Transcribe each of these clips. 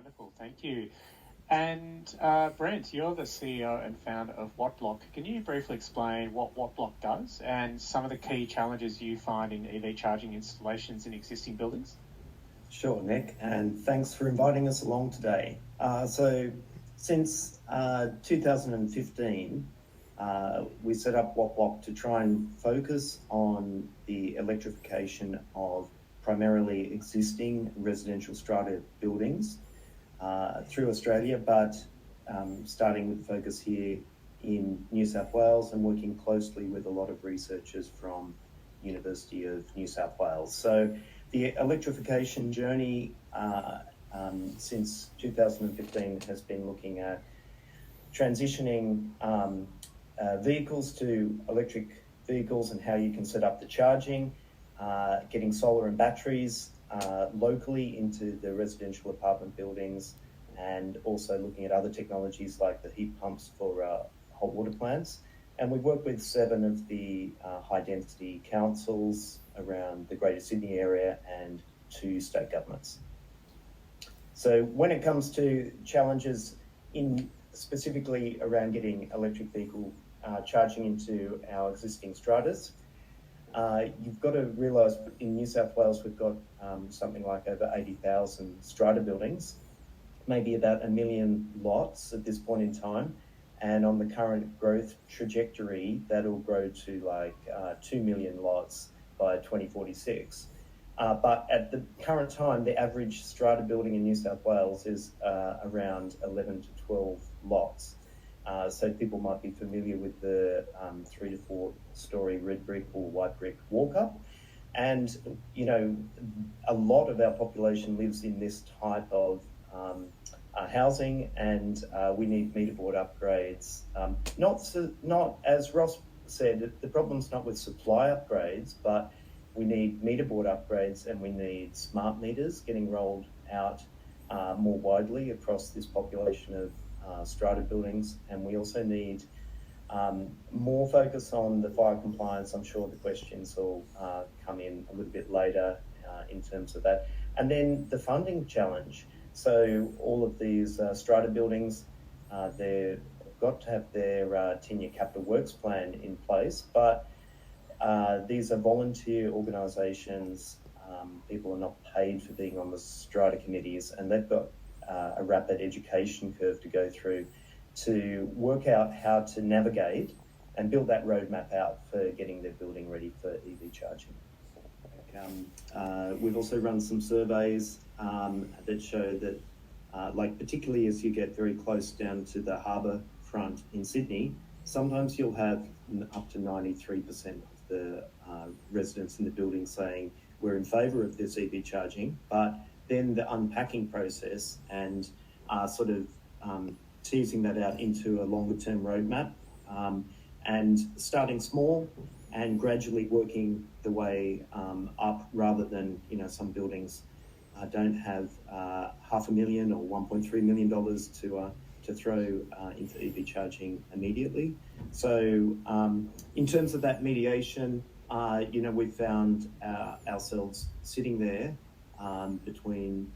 Wonderful, thank you. And Brent, you're the CEO and founder of WattBlock. Can you briefly explain what WattBlock does and some of the key challenges you find in EV charging installations in existing buildings? Sure, Nick, and thanks for inviting us along today. Since 2015, we set up WattBlock to try and focus on the electrification of primarily existing residential strata buildings through Australia, but starting with focus here in New South Wales and working closely with a lot of researchers from University of New South Wales. So the electrification journey since 2015 has been looking at transitioning vehicles to electric vehicles and how you can set up the charging, getting solar and batteries locally into the residential apartment buildings, and also looking at other technologies like the heat pumps for hot water plants. And we work with 7 of the high-density councils around the Greater Sydney area and 2 state governments. So when it comes to challenges specifically around getting electric vehicle charging into our existing stratas, you've got to realise in New South Wales we've got something like over 80,000 strata buildings, maybe about 1 million lots at this point in time. And on the current growth trajectory, that'll grow to like 2 million lots by 2046. But at the current time, the average strata building in New South Wales is around 11 to 12 lots. So people might be familiar with the 3 to 4 story red brick or white brick walk-up. And, you know, a lot of our population lives in this type of housing, and we need meter board upgrades. Not as Ross said, the problem's not with supply upgrades, but we need meter board upgrades and we need smart meters getting rolled out more widely across this population of strata buildings. And we also need more focus on the fire compliance. I'm sure the questions will come in a little bit later in terms of that. And then the funding challenge. So all of these strata buildings, they've got to have their 10-year capital works plan in place, but these are volunteer organisations. People are not paid for being on the strata committees, and they've got a rapid education curve to go through to work out how to navigate and build that roadmap out for getting their building ready for EV charging. We've also run some surveys that show that, particularly as you get very close down to the harbour front in Sydney, sometimes you'll have up to 93% of the residents in the building saying we're in favour of this EV charging, but then the unpacking process and sort of teasing that out into a longer term roadmap and starting small and gradually working the way up, rather than, you know, some buildings don't have $500,000 or $1.3 million to throw into EV charging immediately. So in terms of that mediation, you know, we've found ourselves sitting there between,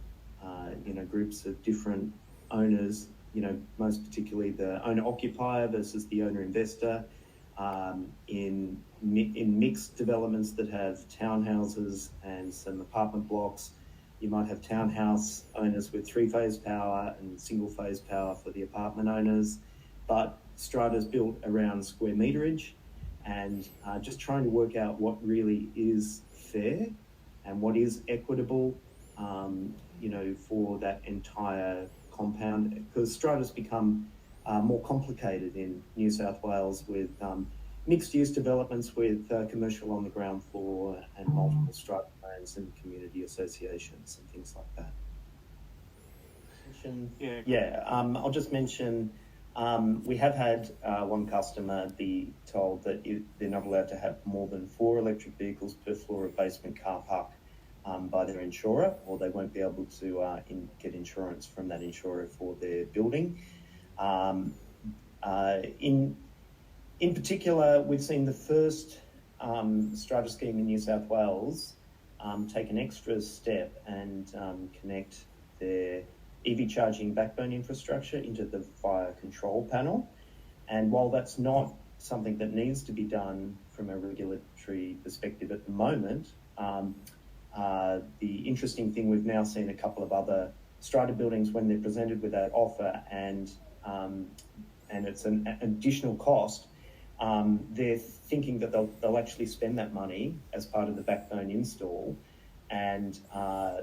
you know, groups of different owners, you know, most particularly the owner-occupier versus the owner-investor, in mixed developments that have townhouses and some apartment blocks. You might have townhouse owners with 3-phase power and single-phase power for the apartment owners, but strata's built around square meterage, and just trying to work out what really is fair and what is equitable, you know, for that entire compound, because strata's become more complicated in New South Wales with mixed-use developments with commercial on the ground floor and multiple strata plans and community associations and things like that. I'll just mention we have had one customer be told that they're not allowed to have more than 4 electric vehicles per floor of basement car park by their insurer, or they won't be able to get insurance from that insurer for their building. In particular, we've seen the first strata scheme in New South Wales take an extra step and connect their EV charging backbone infrastructure into the fire control panel. And while that's not something that needs to be done from a regulatory perspective at the moment, the interesting thing, we've now seen a couple of other strata buildings when they're presented with that offer, and it's an additional cost. They're thinking that they'll actually spend that money as part of the backbone install, and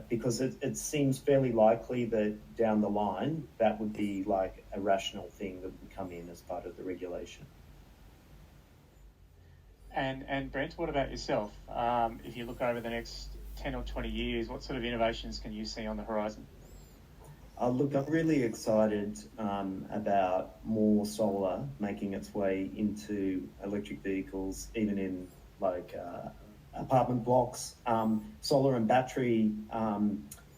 because it seems fairly likely that down the line that would be like a rational thing that would come in as part of the regulation. And Brent, what about yourself? If you look over the next 10 or 20 years, what sort of innovations can you see on the horizon? Look, I'm really excited about more solar making its way into electric vehicles, even in like apartment blocks. Solar and battery,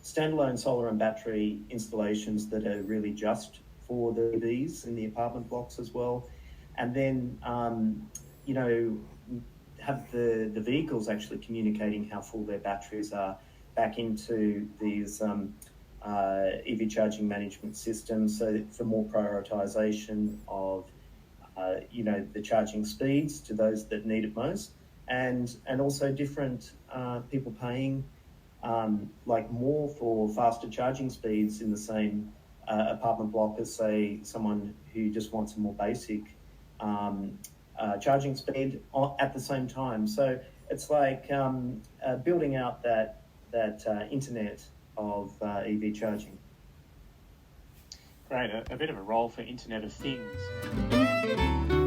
standalone solar and battery installations that are really just for the EVs in the apartment blocks as well. And then, have the vehicles actually communicating how full their batteries are back into these EV charging management systems, so for more prioritisation of the charging speeds to those that need it most, and also different people paying like more for faster charging speeds in the same apartment block as, say, someone who just wants a more basic charging speed at the same time. So it's like building out that internet of EV charging. Great, a bit of a role for Internet of Things.